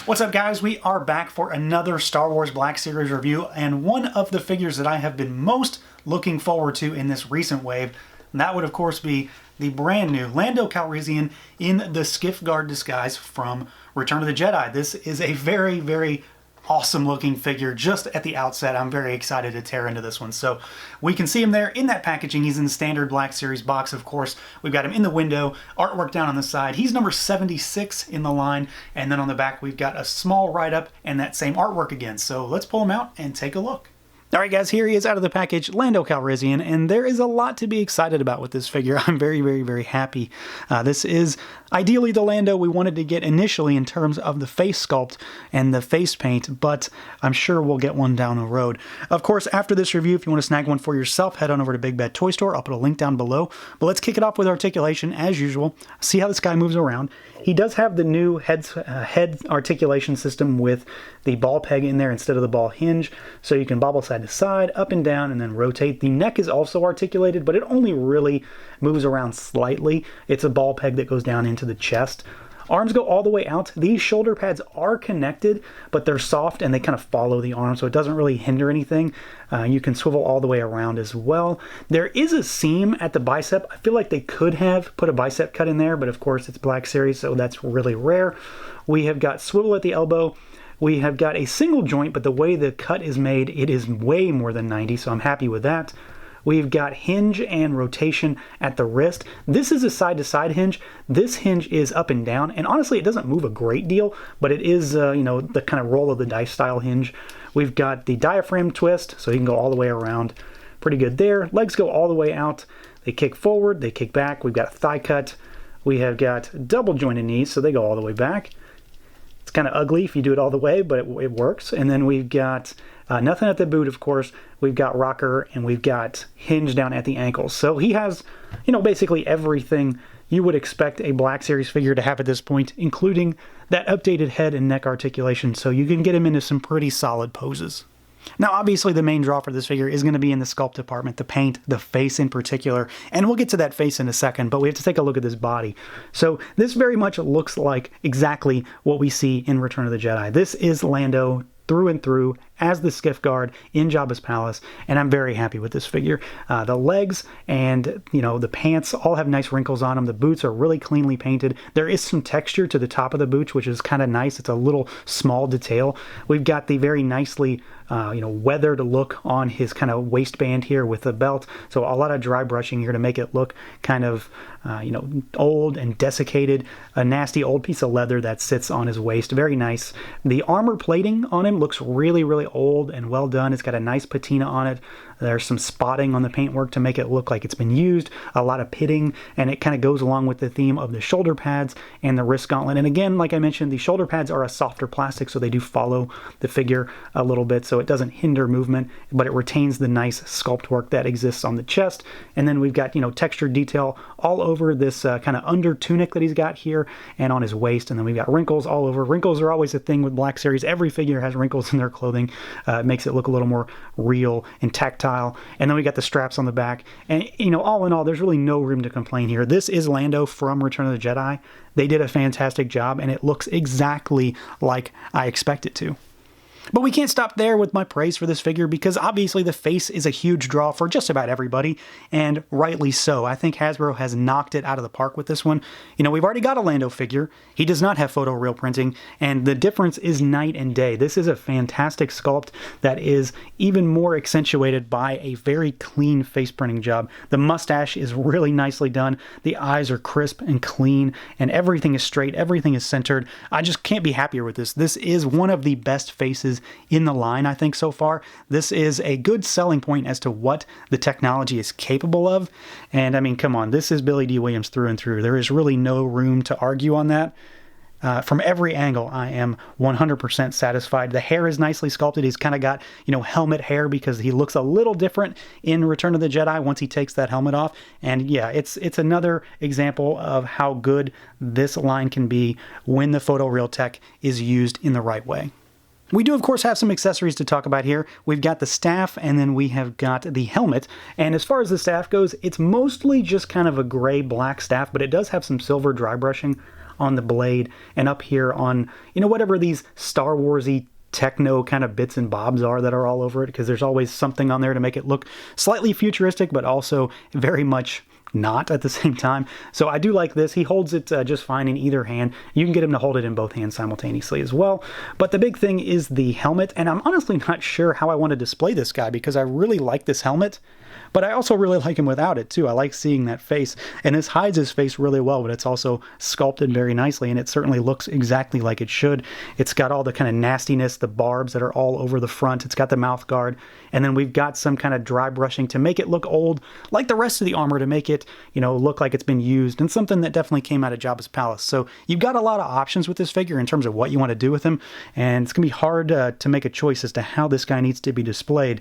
What's up, guys? We are back for another Star Wars Black Series review, and one of the figures that I have been most looking forward to in this recent wave, and that would of course be the brand new Lando Calrissian in the Skiff Guard disguise from Return of the Jedi. This is a very, very awesome looking figure just at the outset. I'm very excited to tear into this one. So we can see him there in that packaging. He's in the standard Black Series box, of course. We've got him in the window, artwork down on the side. He's number 76 in the line, and then on the back we've got a small write-up and that same artwork again. So let's pull him out and take a look. Alright guys, here he is out of the package, Lando Calrissian, and there is a lot to be excited about with this figure. I'm very, very, very happy. This is ideally the Lando we wanted to get initially in terms of the face sculpt and the face paint, but I'm sure we'll get one down the road. Of course, after this review, if you want to snag one for yourself, head on over to Big Bad Toy Store. I'll put a link down below. But let's kick it off with articulation, as usual. See how this guy moves around. He does have the new head articulation system with the ball peg in there instead of the ball hinge, so you can bobble side to side, up and down, and then rotate. The neck is also articulated, but it only really moves around slightly. It's a ball peg that goes down into the chest. Arms go all the way out. These shoulder pads are connected, but they're soft and they kind of follow the arm, so it doesn't really hinder anything. You can swivel all the way around as well. There is a seam at the bicep. I feel like they could have put a bicep cut in there, but of course it's Black Series, so that's really rare. We have got swivel at the elbow. We have got a single joint, but the way the cut is made, it is way more than 90, so I'm happy with that. We've got hinge and rotation at the wrist. This is a side-to-side hinge. This hinge is up and down, and honestly, it doesn't move a great deal, but it is, you know, the kind of roll of the dice style hinge. We've got the diaphragm twist, so you can go all the way around. Pretty good there. Legs go all the way out. They kick forward, they kick back. We've got a thigh cut. We have got double jointed knees, so they go all the way back. It's kind of ugly if you do it all the way, but it works. And then we've got nothing at the boot, of course. We've got rocker, and we've got hinge down at the ankles. So he has, you know, basically everything you would expect a Black Series figure to have at this point, including that updated head and neck articulation, so you can get him into some pretty solid poses. Now, obviously, the main draw for this figure is going to be in the sculpt department, the paint, the face in particular, and we'll get to that face in a second, but we have to take a look at this body. So this very much looks like exactly what we see in Return of the Jedi. This is Lando through and through as the Skiff Guard in Jabba's palace, and I'm very happy with this figure. The legs and, you know, the pants all have nice wrinkles on them. The boots are really cleanly painted. There is some texture to the top of the boots, which is kind of nice. It's a little small detail. We've got the very nicely you know, weathered look on his kind of waistband here with the belt. So a lot of dry brushing here to make it look kind of, you know, old and desiccated. A nasty old piece of leather that sits on his waist. Very nice. The armor plating on him looks really, really old and well done. It's got a nice patina on it. There's some spotting on the paintwork to make it look like it's been used, a lot of pitting, and it kind of goes along with the theme of the shoulder pads and the wrist gauntlet. And again, like I mentioned, the shoulder pads are a softer plastic, so they do follow the figure a little bit, so it doesn't hinder movement, but it retains the nice sculpt work that exists on the chest. And then we've got, you know, textured detail all over this kind of under tunic that he's got here and on his waist. And then we've got wrinkles all over. Wrinkles are always a thing with Black Series. Every figure has wrinkles in their clothing. It makes it look a little more real and tactile. And then we got the straps on the back. And, you know, all in all, there's really no room to complain here. This is Lando from Return of the Jedi. They did a fantastic job, and it looks exactly like I expect it to. But we can't stop there with my praise for this figure, because obviously the face is a huge draw for just about everybody, and rightly so. I think Hasbro has knocked it out of the park with this one. You know, we've already got a Lando figure. He does not have photoreal printing, and the difference is night and day. This is a fantastic sculpt that is even more accentuated by a very clean face printing job. The mustache is really nicely done. The eyes are crisp and clean, and everything is straight. Everything is centered. I just can't be happier with this. This is one of the best faces in the line, I think, so far. This is a good selling point as to what the technology is capable of. And I mean, come on, this is Billy D. Williams through and through. There is really no room to argue on that. From every angle, I am 100% satisfied. The hair is nicely sculpted. He's kind of got, you know, helmet hair, because he looks a little different in Return of the Jedi once he takes that helmet off. And yeah, it's another example of how good this line can be when the photoreal tech is used in the right way. We do, of course, have some accessories to talk about here. We've got the staff, and then we have got the helmet. And as far as the staff goes, it's mostly just kind of a gray-black staff, but it does have some silver dry brushing on the blade and up here on, you know, whatever these Star Wars-y techno kind of bits and bobs are that are all over it, because there's always something on there to make it look slightly futuristic, but also very much not at the same time. So I do like this. He holds it just fine in either hand. You can get him to hold it in both hands simultaneously as well. But the big thing is the helmet, and I'm honestly not sure how I want to display this guy because I really like this helmet. But I also really like him without it too. I like seeing that face, and this hides his face really well, but it's also sculpted very nicely, and it certainly looks exactly like it should. It's got all the kind of nastiness, the barbs that are all over the front. It's got the mouth guard, and then we've got some kind of dry brushing to make it look old, like the rest of the armor, to make it, you know, look like it's been used, and something that definitely came out of Jabba's palace. So you've got a lot of options with this figure in terms of what you want to do with him, and it's gonna be hard to make a choice as to how this guy needs to be displayed,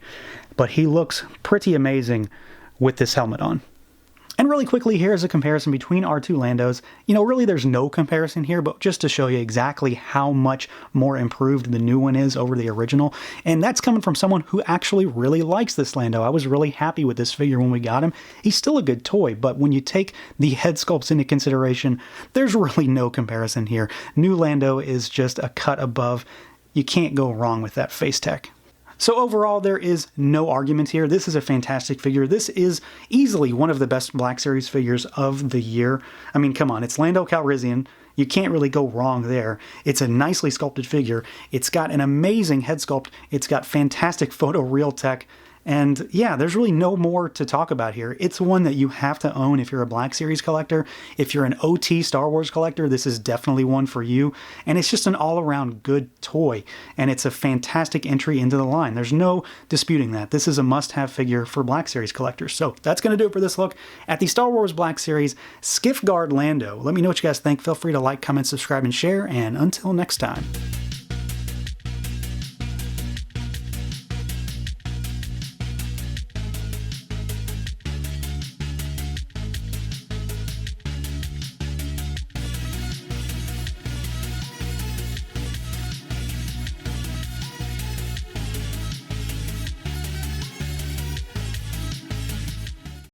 but he looks pretty amazing with this helmet on. And really quickly, here's a comparison between our two Landos. You know, really there's no comparison here, but just to show you exactly how much more improved the new one is over the original. And that's coming from someone who actually really likes this Lando. I was really happy with this figure when we got him. He's still a good toy, but when you take the head sculpts into consideration, there's really no comparison here. New Lando is just a cut above. You can't go wrong with that face tech. So overall, there is no argument here. This is a fantastic figure. This is easily one of the best Black Series figures of the year. I mean, come on, it's Lando Calrissian. You can't really go wrong there. It's a nicely sculpted figure. It's got an amazing head sculpt. It's got fantastic photoreal tech. And yeah, there's really no more to talk about here. It's one that you have to own if you're a Black Series collector. If you're an OT Star Wars collector, this is definitely one for you. And it's just an all-around good toy. And it's a fantastic entry into the line. There's no disputing that. This is a must-have figure for Black Series collectors. So that's going to do it for this look at the Star Wars Black Series Skiff Guard Lando. Let me know what you guys think. Feel free to like, comment, subscribe, and share. And until next time.